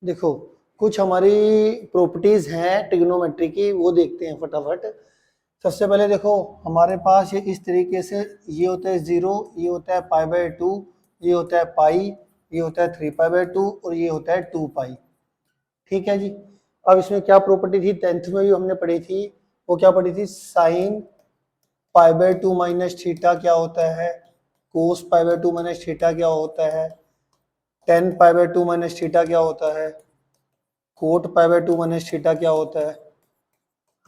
देखो कुछ हमारी प्रॉपर्टीज हैं ट्रिग्नोमेट्री की, वो देखते हैं फटाफट। सबसे पहले देखो हमारे पास ये इस तरीके से ये होता है 0, ये होता है π/2, ये होता है पाई, ये होता है 3π/2 और ये होता है 2π। ठीक है जी। अब इसमें क्या प्रॉपर्टी थी, 10th में भी हमने पढ़ी थी, वो क्या पढ़ी थी, साइन π/2 माइनस थीटा क्या होता है, कोस π/2 माइनस थीटा क्या होता है, टेन π/2 माइनस थीटा क्या होता है, कोट π/2 माइनस थीटा क्या होता है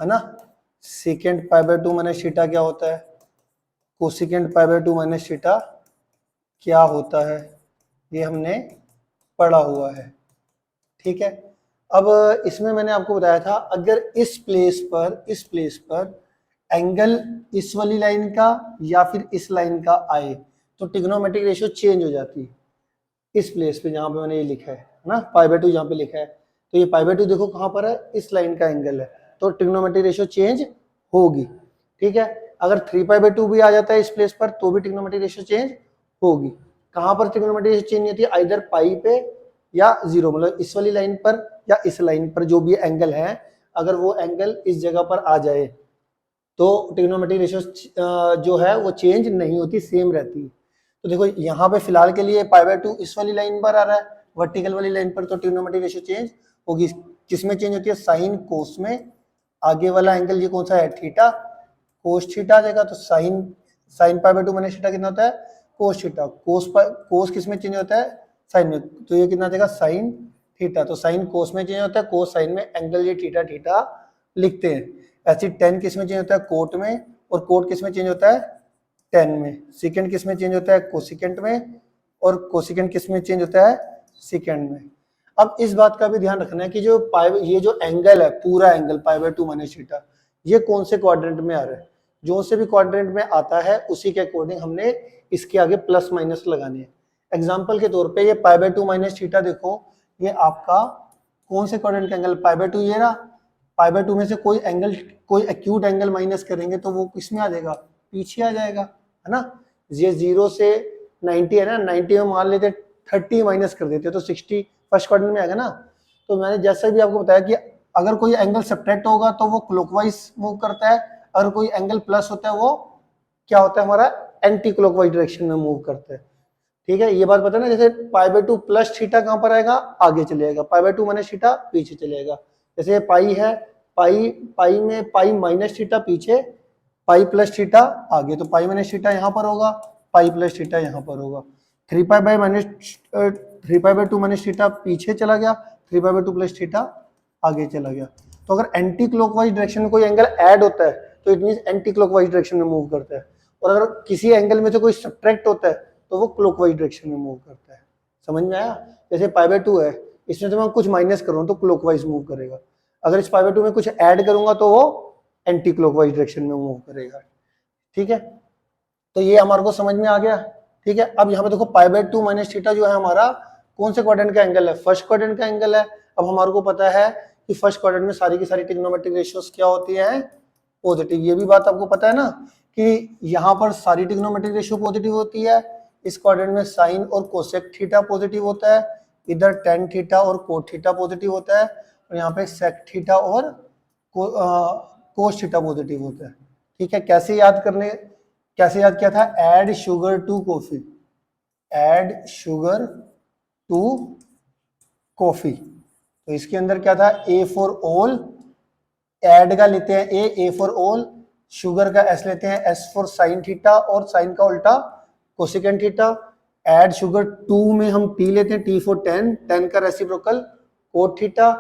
ना, सेकेंड π/2 माइनस थीटा क्या होता है, कोसिकेंड π/2 माइनस थीटा क्या होता है, ये हमने पढ़ा हुआ है। ठीक है। अब इसमें मैंने आपको बताया था अगर इस प्लेस पर एंगल इस वाली लाइन का या फिर इस लाइन का आए तो ट्रिग्नोमेट्रिक रेशियो चेंज हो जाती है। इस प्लेस पे जहां पे मैंने ये लिखा है ना π/2 जहां पे लिखा है, तो ये π/2 देखो कहां पर है, इस लाइन का एंगल है, तो ट्रिग्नोमेट्रिक रेशियो चेंज होगी। ठीक है। अगर 3π/2 भी आ जाता है इस प्लेस पर तो भी ट्रिग्नोमेट्रिक रेशियो चेंज होगी। कहां पर ट्रिग्नोमेट्रिक रेशियो चेंज होती है, आइदर पाई पे या 0, मतलब इस वाली लाइन पर या इस लाइन पर जो भी एंगल है, अगर वो एंगल इस जगह पर आ जाए तो ट्रिग्नोमेट्रिक रेशियो जो है वो चेंज नहीं होती, सेम रहती है। तो देखो यहाँ पे फिलहाल के लिए π/2 इस वाली लाइन पर आ रहा है, वर्टिकल वाली लाइन पर, तो ट्रिग्नोमेट्रिक रेशियो चेंज होगी। किसमें चेंज होती है, साइन कोस में। आगे वाला एंगल ये कौन सा है, थीटा, कोस थीटा आ जाएगा, तो साइन साइन π/2 माइनस थीटा कितना होता है, कोस थीटा। कोस किस में चेंज होता है, साइन में, तो ये कितना देगा, साइन थीटा। तो साइन कोस में चेंज होता है, कोस साइन में, एंगल ये थीटा थीटा लिखते हैं। ऐसे टेन किस में चेंज होता है, कोट में, और कोट किस में चेंज होता है, टेन में। सेकेंड किस में चेंज होता है, कोसिकेंट में, और कोसिकेंट किस में चेंज होता है, सेकेंड में। अब इस बात का भी ध्यान रखना है कि जो ये जो एंगल है, पूरा एंगल π/2 माइनस थीटा, ये कौन से क्वाड्रेंट में आ रहा है, जो से भी क्वाड्रेंट में आता है उसी के अकॉर्डिंग हमने इसके आगे प्लस माइनस लगाने हैं। एग्जाम्पल के तौर पे ये π/2 माइनस थीटा देखो, ये आपका कौन से क्वाड्रेंट का एंगल, π/2 ये रहा, π/2 में से कोई एंगल, कोई एक्यूट एंगल माइनस करेंगे तो वो किसमें आ जाएगा, पीछे आ जाएगा, है ना। ये 0 से 90 है ना, 90 में मान लेते 30 माइनस कर देते तो 60 फर्स्ट क्वाड्रेंट में आएगा ना। तो मैंने जैसे भी आपको बताया कि अगर कोई एंगल सब्ट्रैक्ट होगा तो वो क्लॉकवाइज मूव करता है, अगर कोई एंगल प्लस होता है वो क्या होता है, हमारा एंटी क्लॉकवाइज डायरेक्शन में मूव करता है। ठीक है, ये बात पता है ना। जैसे π/2 प्लस थीटा कहां पर आएगा, आगे चलेगा, π/2 माइनस थीटा पीछे चलेगा। जैसे पाई है, पाई में पाई माइनस थीटा पीछे, पाई प्लस थीटा आगे, तो पाई माइनस थीटा यहाँ पर होगा, पाई प्लस थीटा यहाँ पर होगा। 3π/2 माइनस थीटा पीछे चला गया, 3π/2 प्लस थीटा आगे चला गया। तो अगर एंटी क्लॉकवाइज डायरेक्शन में कोई एंगल ऐड होता है तो it means anti clockwise direction में मूव करता है, और अगर किसी एंगल में से कोई सब्ट्रैक्ट होता है तो वो क्लॉकवाइज डायरेक्शन में मूव करता है। समझ में आया। जैसे π/2 है, इसमें तो मैं कुछ माइनस कर रहा हूँ तो क्लॉकवाइज मूव करेगा, अगर इस π/2 में कुछ ऐड करूंगा तो वो एंटी क्लॉकवाइज डायरेक्शन में मूव करेगा। ठीक है, तो ये हमारे को समझ में आ गया। ठीक है, अब यहाँ पे देखो π/2 माइनस थीटा जो है हमारा कौन से क्वाड्रेंट का एंगल है, फर्स्ट क्वाड्रेंट का एंगल है। अब हमारे को पता है कि फर्स्ट क्वाड्रेंट में सारी की सारी ट्रिग्नोमेट्रिक रेशियोज क्या होती है, पॉजिटिव। ये भी बात आपको पता है ना कि यहाँ पर सारी ट्रिग्नोमेट्रिक रेशियो पॉजिटिव होती है। इस क्वाड्रेंट में साइन और कोसेक थीटा पॉजिटिव होता है, इधर टेन थीटा और कोट थीटा पॉजिटिव होता है, और यहाँ पे सेक थीटा और कोस थीटा पॉजिटिव होता है। ठीक है, कैसे याद किया था, add sugar to coffee, add sugar to coffee. तो इसके अंदर क्या था, ए फॉर ऑल, ऐड का लेते हैं ए फॉर ऑल, शुगर का एस लेते हैं, एस फॉर साइन थीटा, और साइन का उल्टा cosecant theta. Add sugar to में हम टी लेते हैं, टी फॉर टेन, टेन का रेसिप्रोकल कोट थीटा,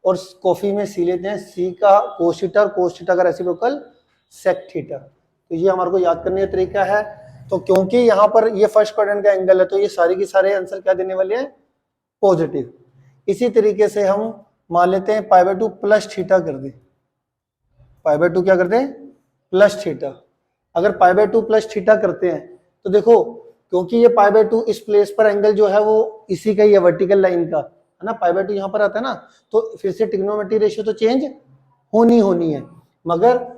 और कॉफी में सी लेते हैं, सी का कोस थीटा, और कोस थीटा का रेसिप्रोकल सेक थीटा। तो ये हमारे को याद करने का तरीका है। तो क्योंकि यहाँ पर ये फर्स्ट क्वाड्रेंट का एंगल है तो ये सारे के सारे आंसर क्या देने वाले हैं, पॉजिटिव। इसी तरीके से हम मान लेते हैं π/2 प्लस थीटा कर दे, π/2 क्या करते हैं, प्लस थीटा। अगर π/2 प्लस थीटा करते हैं तो देखो क्योंकि ये π/2 इस प्लेस पर एंगल जो है वो इसी का ही है, वर्टिकल लाइन का, है ना। π/2 यहाँ पर आता है ना, तो फिर से ट्रिग्नोमेट्रिक रेशियो तो चेंज होनी है, मगर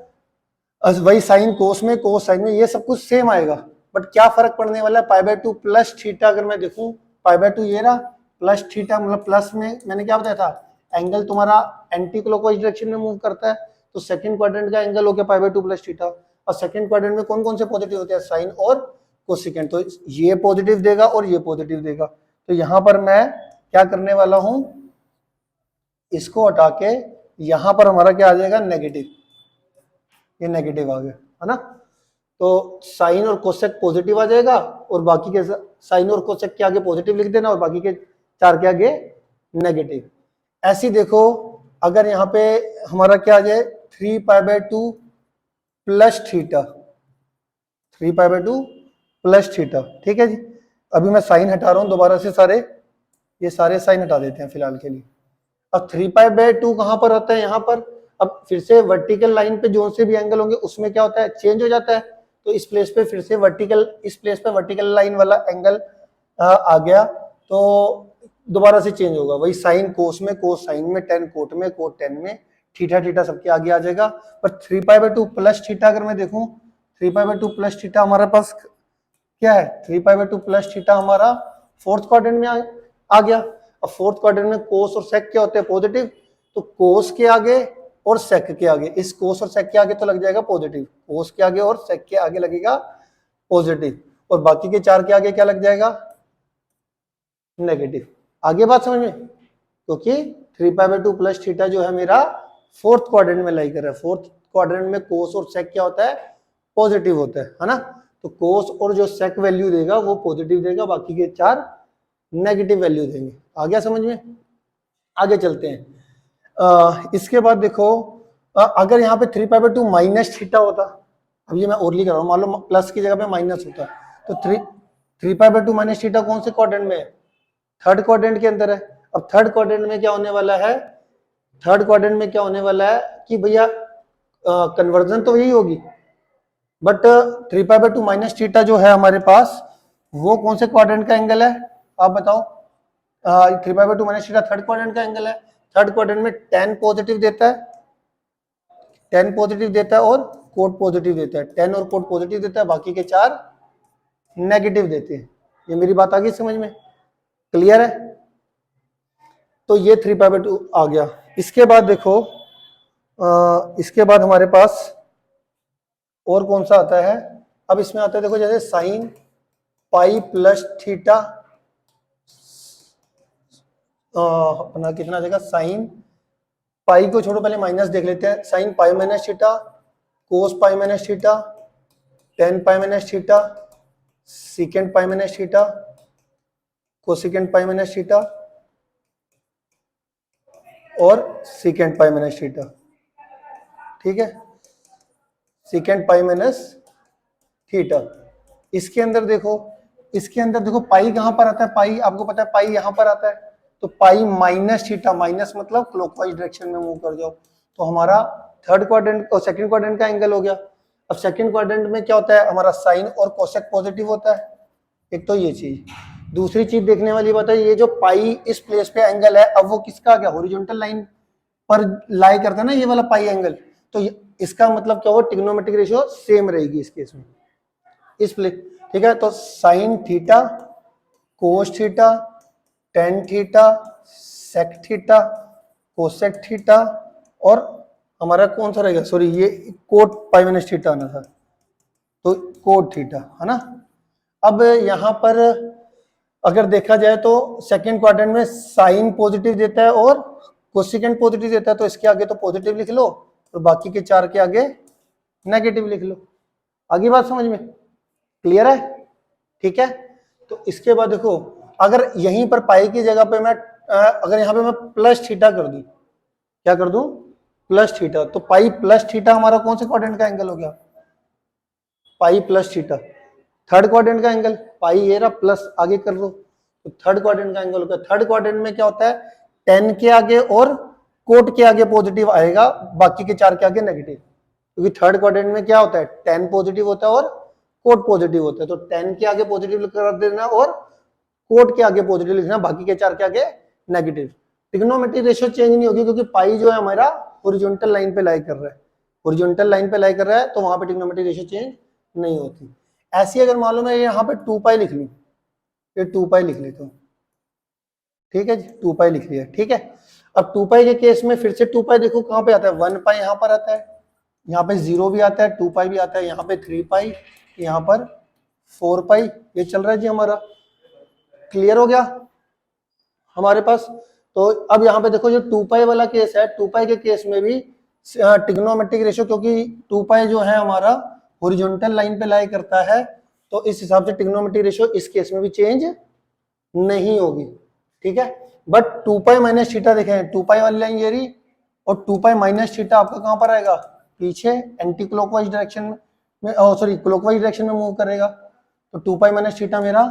वही साइन कोस में, कोस साइन में, ये सब कुछ सेम आएगा। बट क्या फर्क पड़ने वाला है, π/2 प्लस थीटा अगर मैं देखूं, π/2 ये रहा, प्लस थीटा मतलब प्लस में मैंने क्या बताया था, एंगल तुम्हारा एंटी क्लॉकवाइज डायरेक्शन में मूव करता है, तो सेकंड क्वाड्रेंट का एंगल हो गया π/2 प्लस थीटा। और सेकंड क्वाड्रेंट में कौन कौन से पॉजिटिव होते हैं, साइन और कोसेकेंट, तो ये पॉजिटिव देगा और ये पॉजिटिव देगा। तो यहां पर मैं क्या करने वाला हूं, इसको हटा के यहां पर हमारा क्या आ जाएगा, नेगेटिव, ये नेगेटिव आ गया है ना। तो साइन और कोसेक पॉजिटिव आ जाएगा और बाकी के साइन और कोसेक के आगे पॉजिटिव लिख देना और बाकी के 4 के आगे नेगेटिव। ऐसी देखो अगर यहाँ पे हमारा क्या आ जाए 3π/2 प्लस थीटा, 3π/2 प्लस थीटा, ठीक है जी। अभी मैं साइन हटा रहा हूं दोबारा से, सारे ये सारे साइन हटा देते हैं फिलहाल के लिए। अब 3π/2 कहां पर होता है, यहाँ पर। अब फिर से वर्टिकल लाइन पे जो से भी एंगल होंगे उसमें क्या होता है, चेंज हो जाता है। तो इस प्लेस पे फिर से वर्टिकल, इस प्लेस पे वर्टिकल लाइन वाला एंगल आ गया, तो दोबारा से चेंज होगा, वही साइन कोस में, कोस साइन में, टेन कोट में, कोट टेन में, थीटा थीटा सबके आगे आ जाएगा। पर 3π/2 प्लस थीटा अगर मैं देखूं, 3π/2 प्लस थीटा हमारे पास क्या है, 3π/2 प्लस थीटा हमारा फोर्थ क्वाड्रेंट में आ गया। अब फोर्थ क्वाड्रेंट में कोस और सेक क्या होते हैं, पॉजिटिव, तो कोस के आगे और सेक के आगे, इस कोस और सेक के आगे तो लग जाएगा पॉजिटिव, कोस के आगे और सेक के आगे लगेगा पॉजिटिव, और बाकी के 4 के आगे क्या लग जाएगा, नेगेटिव। आगे बात समझ में, क्योंकि 3π/2 प्लस थीटा जो है मेरा फोर्थ क्वाड्रेंट में लाई कर रहा है। फोर्थ क्वाड्रेंट में कोस और सेक क्या होता है, पॉजिटिव होता है ना। तो कोस और जो सेक वैल्यू देगा वो पॉजिटिव देगा, बाकी के 4 नेगेटिव वैल्यू देंगे। आ गया समझ में। आगे चलते हैं। इसके बाद देखो अगर यहाँ पे 3π/2 माइनस थीटा होता, अब ये मैं और लिख रहा हूँ, मान लो प्लस की जगह पे माइनस होता, तो 3π/2 माइनस थीटा कौन से क्वाड्रेंट में है, थर्ड क्वाड्रेंट के अंदर है। अब थर्ड क्वाड्रेंट में क्या होने वाला है, थर्ड क्वाड्रेंट में क्या होने वाला है कि भैया कन्वर्जन तो यही होगी, बट 3π/2 माइनस थीटा जो है हमारे पास वो कौन से क्वाड्रेंट का एंगल है, आप बताओ। 3π/2 माइनस थीटा थर्ड क्वाड्रेंट का एंगल है। थर्ड क्वाड्रेंट में टेन पॉजिटिव देता है, टेन पॉजिटिव देता है और कोट पॉजिटिव देता है, टेन और कोट पॉजिटिव देता है, बाकी के 4 नेगेटिव देते हैं। ये मेरी बात आ गई समझ में, क्लियर है। तो ये 3π/2 आ गया। इसके बाद देखो इसके बाद हमारे पास और कौन सा आता है, अब इसमें आता है देखो जैसे साइन पाई प्लस थीटा, अपना कितना आ जाएगा, साइन पाई को छोड़ो पहले माइनस देख लेते हैं, sine pi minus theta, cos pi minus theta, tan pi minus theta, secant pi minus theta, cosecant pi minus theta और सीकेंड पाई माइनस थीटा, ठीक है, सीकेंड पाई माइनस थीटा। इसके अंदर देखो, इसके अंदर देखो पाई कहां पर आता है, पाई आपको पता है पाई यहां पर आता है, तो पाई माइनस थीटा, माइनस मतलब क्लॉकवाइज डायरेक्शन में मूव कर जाओ, तो हमारा थर्ड क्वाड्रेंट और सेकंड क्वाड्रेंट का एंगल हो गया। अब सेकंड क्वाड्रेंट में क्या होता है, हमारा साइन और कोसेक पॉजिटिव होता है, एक तो ये चीज। दूसरी चीज देखने वाली बात है, ये जो पाई इस प्लेस पे एंगल है, अब वो किसका क्या हॉरिजॉन्टल लाइन पर लाई करता है ना ये वाला पाई एंगल, तो इसका मतलब क्या हो, ट्रिग्नोमेट्रिक रेशियो सेम रहेगी इस केस में, इस प्लेस, ठीक है। तो sine theta, cos theta, tan theta, sec theta, cosec theta और हमारा कौन सा रहेगा, सॉरी ये कोट पाई माइनस थीटा आना था, तो कोट थीटा है ना। अब यहां पर अगर देखा जाए तो सेकंड क्वाड्रेंट में साइन पॉजिटिव देता है और कोसिकेंट पॉजिटिव देता है, तो इसके आगे तो पॉजिटिव लिख लो और बाकी के 4 के आगे नेगेटिव लिख लो। आगे बात समझ में, क्लियर है, ठीक है। तो इसके बाद देखो अगर यहीं पर पाई की जगह पे मैं अगर यहाँ पे मैं प्लस थीटा कर दूं, क्या कर दूं, प्लस थीटा, तो पाई प्लस थीटा हमारा कौन से क्वाड्रेंट का एंगल हो गया, pi plus theta third quadrant का एंगल, पाई ये रहा प्लस आगे कर लो, तो थर्ड क्वाड्रेंट का एंगल होगा। थर्ड क्वाड्रेंट में क्या होता है, टेन के आगे और कोट के आगे पॉजिटिव आएगा, बाकी के 4 के आगे नेगेटिव, क्योंकि थर्ड क्वाड्रेंट में क्या होता है, टेन पॉजिटिव होता है और कोट पॉजिटिव होता है, तो टेन के आगे पॉजिटिव कर देना और कोट के आगे पॉजिटिव लिखना, बाकी के 4 के आगे नेगेटिव। ट्रिग्नोमेट्रिक रेशियो चेंज नहीं होगी, क्योंकि पाई जो है हमारा हॉरिजॉन्टल लाइन पे लाई कर रहा है, हॉरिजॉन्टल लाइन पे लाई कर रहा है, तो वहां पे ट्रिग्नोमेट्रिक रेशियो चेंज नहीं होती। ऐसी अगर मालूम है यहाँ पे 2π लिख लूं, ये 2π लिख लेता हूं, ठीक है जी, 2 पाई लिख लिया, ठीक है। अब 2 पाई के केस में फिर से 2 पाई देखो कहाँ पे आता है, 1 पाई यहाँ पर आता है, यहाँ पे 0 भी आता है, 2 पाई भी आता है, यहाँ पे 3 पाई, यहाँ पर 4 पाई, ये चल रहा है जी हमारा। क्लियर हो गया हमारे पास। तो अब यहाँ पे देखो जो 2 पाई वाला केस है, 2 पाई के केस में भी ट्रिग्नोमेट्रिक रेशियो, क्योंकि 2 पाई जो है हमारा हॉरिजॉन्टल लाइन पे लाई करता है, तो इस हिसाब से ट्रिग्नोमेट्रिक रेशियो इस केस में भी चेंज नहीं होगी, ठीक है। बट 2 पाई माइनस थीटा देखें, 2 पाई वाली लाइन ये रही, और 2 पाई माइनस थीटा आपका कहां पर आएगा, पीछे एंटी क्लॉकवाइज डायरेक्शन में, सॉरी क्लॉकवाइज डायरेक्शन में मूव करेगा। तो 2 पाई माइनस थीटा मेरा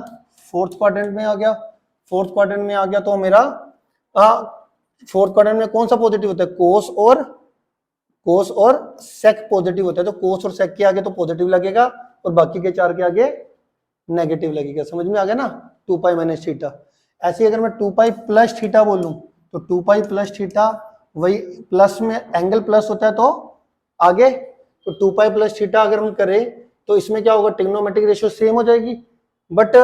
फोर्थ क्वाड्रेंट में आ गया, फोर्थ क्वाड्रेंट में आ गया, तो मेरा फोर्थ क्वाड्रेंट में कौन सा पॉजिटिव होता है, कोस और सेक पॉजिटिव होता है, तो कोस और सेक के आगे तो पॉजिटिव लगेगा और बाकी के 4 के आगे नेगेटिव लगेगा। समझ में आ गया ना, 2 पाई माइनस थीटा। ऐसे अगर मैं 2 पाई प्लस थीटा बोलूं, तो 2 पाई प्लस थीटा, वही प्लस में एंगल प्लस होता है तो आगे, तो 2 पाई प्लस थीटा अगर हम करें तो इसमें क्या होगा, ट्रिग्नोमेट्रिक रेशियो सेम हो जाएगी। बट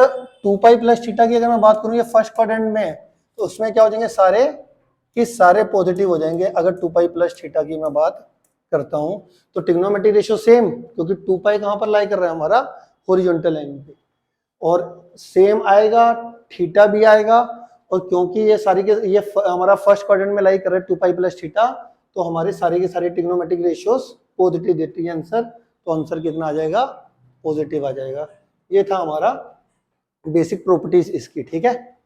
2 पाई प्लस थीटा की अगर मैं बात करूं, ये फर्स्ट क्वाड्रेंट में है, तो उसमें क्या हो जाएंगे, सारे कि सारे पॉजिटिव हो जाएंगे। अगर 2 पाई प्लस थीटा की मैं बात करता हूं, तो ट्रिग्नोमेट्रिक रेशियो सेम, क्योंकि 2 पाई कहां पर लाई कर रहा है, हमारा हॉरिजॉन्टल लाइन पे, और सेम आएगा, थीटा भी आएगा। और क्योंकि ये सारी के ये हमारा फर्स्ट क्वाड्रेंट में लाई कर रहा है 2 पाई प्लस थीटा, तो हमारे सारे के सारे ट्रिग्नोमेट्रिक रेशियोस पॉजिटिव देती है आंसर। तो आंसर कितना आ जाएगा, पॉजिटिव आ जाएगा। ये था हमारा बेसिक प्रॉपर्टीज इसकी, ठीक है।